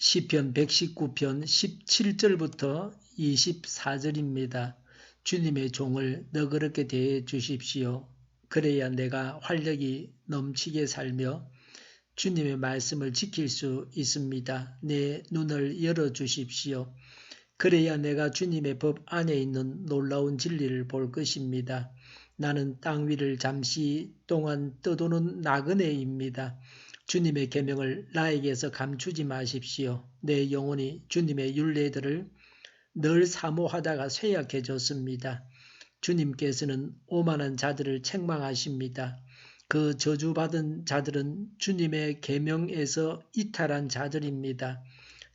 시편 119편 17절부터 24절입니다. 주님의 종을 너그럽게 대해 주십시오. 그래야 내가 활력이 넘치게 살며 주님의 말씀을 지킬 수 있습니다. 내 눈을 열어주십시오. 그래야 내가 주님의 법 안에 있는 놀라운 진리를 볼 것입니다. 나는 땅 위를 잠시 동안 떠도는 나그네입니다. 주님의 계명을 나에게서 감추지 마십시오. 내 영혼이 주님의 율례들을 늘 사모하다가 쇠약해졌습니다. 주님께서는 오만한 자들을 책망하십니다. 그 저주받은 자들은 주님의 계명에서 이탈한 자들입니다.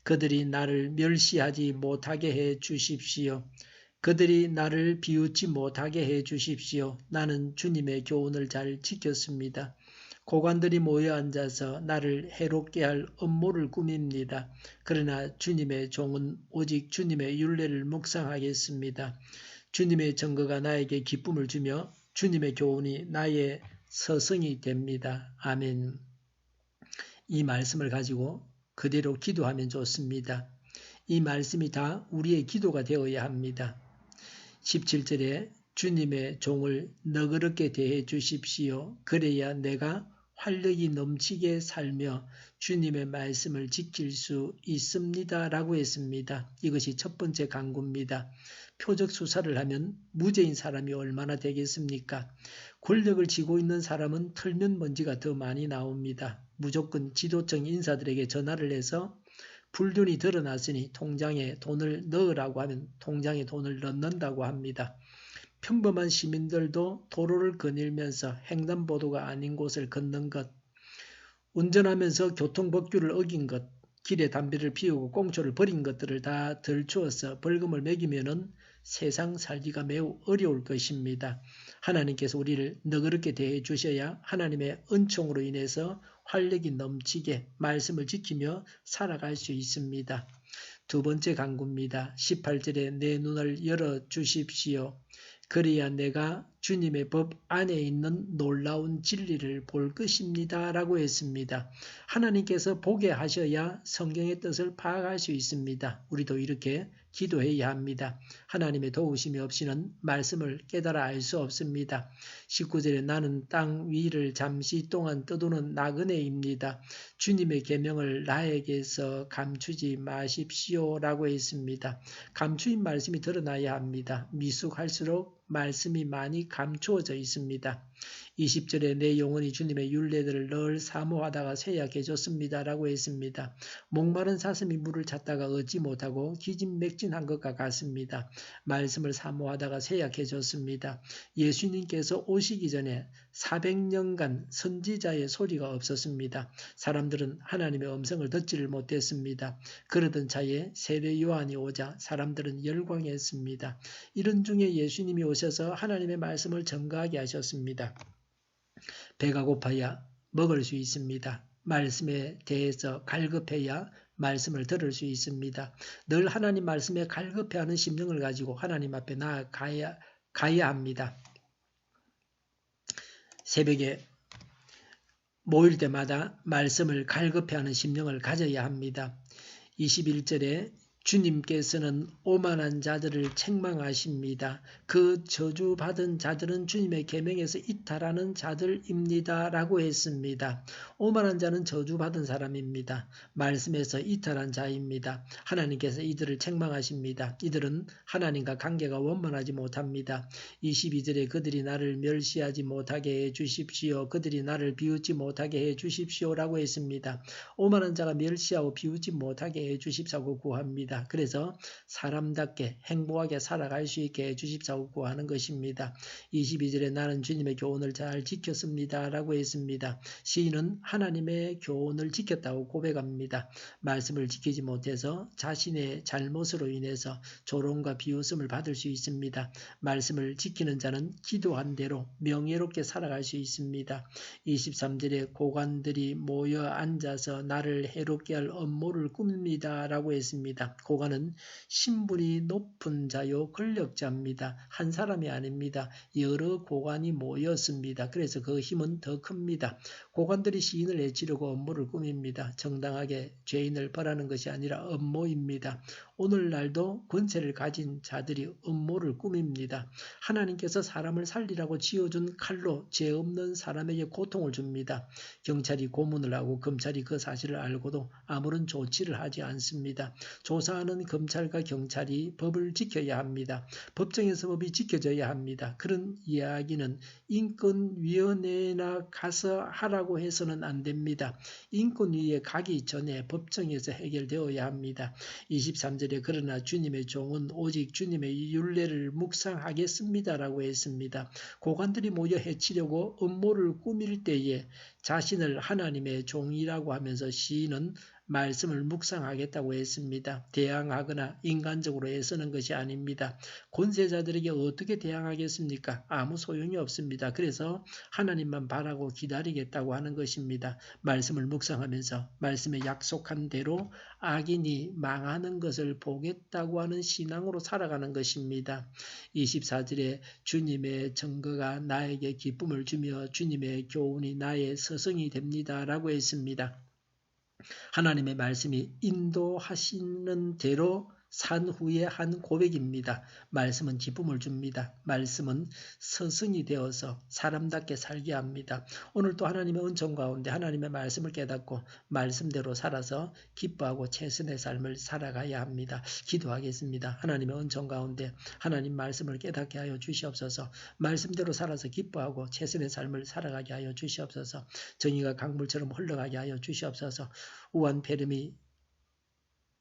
그들이 나를 멸시하지 못하게 해 주십시오. 그들이 나를 비웃지 못하게 해 주십시오. 나는 주님의 교훈을 잘 지켰습니다. 고관들이 모여 앉아서 나를 해롭게 할 음모를 꾸밉니다. 그러나 주님의 종은 오직 주님의 율례를 묵상하겠습니다. 주님의 증거가 나에게 기쁨을 주며 주님의 교훈이 나의 서성이 됩니다. 아멘. 이 말씀을 가지고 그대로 기도하면 좋습니다. 이 말씀이 다 우리의 기도가 되어야 합니다. 17절에 주님의 종을 너그럽게 대해 주십시오. 그래야 내가 활력이 넘치게 살며 주님의 말씀을 지킬 수 있습니다. 라고 했습니다. 이것이 첫 번째 강구입니다. 표적 수사를 하면 무죄인 사람이 얼마나 되겠습니까? 권력을 쥐고 있는 사람은 털면 먼지가 더 많이 나옵니다. 무조건 지도층 인사들에게 전화를 해서 불륜이 드러났으니 통장에 돈을 넣으라고 하면 통장에 돈을 넣는다고 합니다. 평범한 시민들도 도로를 거닐면서 횡단보도가 아닌 곳을 걷는 것, 운전하면서 교통법규를 어긴 것, 길에 담배를 피우고 꽁초를 버린 것들을 다 덜추어서 벌금을 매기면은 세상 살기가 매우 어려울 것입니다. 하나님께서 우리를 너그럽게 대해 주셔야 하나님의 은총으로 인해서 활력이 넘치게 말씀을 지키며 살아갈 수 있습니다. 두 번째 강구입니다. 18절에 내 눈을 열어주십시오. 그래야 내가 주님의 법 안에 있는 놀라운 진리를 볼 것입니다. 라고 했습니다. 하나님께서 보게 하셔야 성경의 뜻을 파악할 수 있습니다. 우리도 이렇게 기도해야 합니다. 하나님의 도우심이 없이는 말씀을 깨달아 알 수 없습니다. 19절에 나는 땅 위를 잠시 동안 떠도는 나그네입니다. 주님의 계명을 나에게서 감추지 마십시오. 라고 했습니다. 감추인 말씀이 드러나야 합니다. 미숙할수록 말씀이 많이 감추어져 있습니다. 20절에 내 영혼이 주님의 율례들을 늘 사모하다가 쇠약해졌습니다. 라고 했습니다. 목마른 사슴이 물을 찾다가 얻지 못하고 기진맥진한 것과 같습니다. 말씀을 사모하다가 쇠약해졌습니다. 예수님께서 오시기 전에 400년간 선지자의 소리가 없었습니다. 사람들은 하나님의 음성을 듣지를 못했습니다. 그러던 차에 세례 요한이 오자 사람들은 열광했습니다. 이런 중에 예수님이 오셔서 하나님의 말씀을 전가하게 하셨습니다. 배가 고파야 먹을 수 있습니다. 말씀에 대해서 갈급해야 말씀을 들을 수 있습니다. 늘 하나님 말씀에 갈급해하는 심령을 가지고 하나님 앞에 나아가야 합니다. 새벽에 모일 때마다 말씀을 갈급해하는 심령을 가져야 합니다. 21절에 주님께서는 오만한 자들을 책망하십니다. 그 저주받은 자들은 주님의 계명에서 이탈하는 자들입니다. 라고 했습니다. 오만한 자는 저주받은 사람입니다. 말씀에서 이탈한 자입니다. 하나님께서 이들을 책망하십니다. 이들은 하나님과 관계가 원만하지 못합니다. 22절에 그들이 나를 멸시하지 못하게 해주십시오. 그들이 나를 비웃지 못하게 해주십시오. 라고 했습니다. 오만한 자가 멸시하고 비웃지 못하게 해주십사고 구합니다. 그래서 사람답게 행복하게 살아갈 수 있게 해주십사고 구하는 것입니다. 22절에 나는 주님의 교훈을 잘 지켰습니다. 라고 했습니다. 시인은 하나님의 교훈을 지켰다고 고백합니다. 말씀을 지키지 못해서 자신의 잘못으로 인해서 조롱과 비웃음을 받을 수 있습니다. 말씀을 지키는 자는 기도한 대로 명예롭게 살아갈 수 있습니다. 23절에 고관들이 모여 앉아서 나를 해롭게 할 음모를 꾸밉니다. 라고 했습니다. 고관은 신분이 높은 자요 권력자입니다. 한 사람이 아닙니다. 여러 고관이 모였습니다. 그래서 그 힘은 더 큽니다. 고관들이 시인을 해치려고 업무를 꾸밉니다. 정당하게 죄인을 벌하는 것이 아니라 업무입니다. 오늘날도 권세를 가진 자들이 음모를 꾸밉니다. 하나님께서 사람을 살리라고 쥐어준 칼로 죄 없는 사람에게 고통을 줍니다. 경찰이 고문을 하고 검찰이 그 사실을 알고도 아무런 조치를 하지 않습니다. 조사하는 검찰과 경찰이 법을 지켜야 합니다. 법정에서 법이 지켜져야 합니다. 그런 이야기는 인권위원회나 가서 하라고 해서는 안 됩니다. 인권위에 가기 전에 법정에서 해결되어야 합니다. 23절에 그러나 주님의 종은 오직 주님의 율례를 묵상하겠습니다라고 했습니다. 고관들이 모여 해치려고 음모를 꾸밀 때에 자신을 하나님의 종이라고 하면서 시인은 말씀을 묵상하겠다고 했습니다. 대항하거나 인간적으로 애쓰는 것이 아닙니다. 권세자들에게 어떻게 대항하겠습니까? 아무 소용이 없습니다. 그래서 하나님만 바라고 기다리겠다고 하는 것입니다. 말씀을 묵상하면서 말씀에 약속한 대로 악인이 망하는 것을 보겠다고 하는 신앙으로 살아가는 것입니다. 24절에 주님의 증거가 나에게 기쁨을 주며 주님의 교훈이 나의 서성이 됩니다. 라고 했습니다. 하나님의 말씀이 인도하시는 대로 산 후에 한 고백입니다. 말씀은 기쁨을 줍니다. 말씀은 스승이 되어서 사람답게 살게 합니다. 오늘 또 하나님의 은총 가운데 하나님의 말씀을 깨닫고 말씀대로 살아서 기뻐하고 최선의 삶을 살아가야 합니다. 기도하겠습니다. 하나님의 은총 가운데 하나님 말씀을 깨닫게 하여 주시옵소서. 말씀대로 살아서 기뻐하고 최선의 삶을 살아가게 하여 주시옵소서. 정의가 강물처럼 흘러가게 하여 주시옵소서. 우한 패름이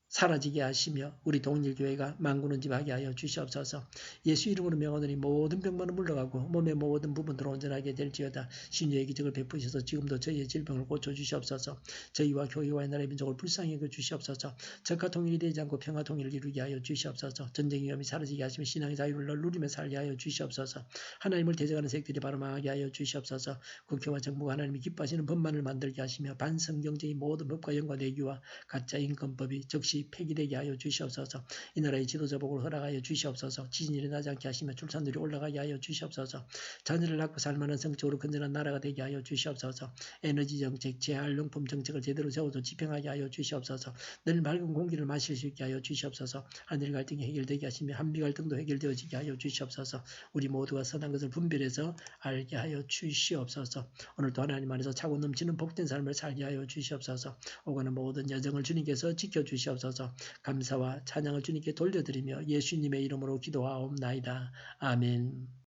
사라지게 하시며 우리 동일교회가 만군은집하게 하여 주시옵소서. 예수 이름으로 명하노니 모든 병만은 물러가고 몸의 모든 부분으로 온전하게 될지어다. 신유의 기적을 베푸셔서 지금도 저희의 질병을 고쳐주시옵소서. 저희와 교회와 나라의 민족을 불쌍히 여겨주시옵소서. 적과 통일이 되지 않고 평화 통일을 이루게 하여 주시옵소서. 전쟁 위험이 사라지게 하시며 신앙의 자유를 누리며 살게 하여 주시옵소서. 하나님을 대적하는 색들이 바로 망하게 하여 주시옵소서. 국회와 정부가 하나님이 기뻐하시는 법만을 만들게 하시며 반성경제의 모든 법과 연관 내규와 가짜 인권법이 적시 폐기되게 하여 주시옵소서. 이 나라의 지도자 복을 허락하여 주시옵소서. 지진이 일어나지 않게 하시며 출산율이 올라가게 하여 주시옵소서. 자녀를 낳고 살만한 성적으로 건전한 나라가 되게 하여 주시옵소서. 에너지 정책, 재활용품 정책을 제대로 세워서 집행하게 하여 주시옵소서. 늘 맑은 공기를 마실 수 있게 하여 주시옵소서. 한일 갈등이 해결되게 하시며 한미 갈등도 해결되어지게 하여 주시옵소서. 우리 모두가 선한 것을 분별해서 알게 하여 주시옵소서. 오늘도 하나님 안에서 차고 넘치는 복된 삶을 살게 하여 주시옵소서. 오가는 모든 여정을 주님께서 지켜주시옵소서. 감사와 찬양을 주님께 돌려드리며 예수님의 이름으로 기도하옵나이다. 아멘.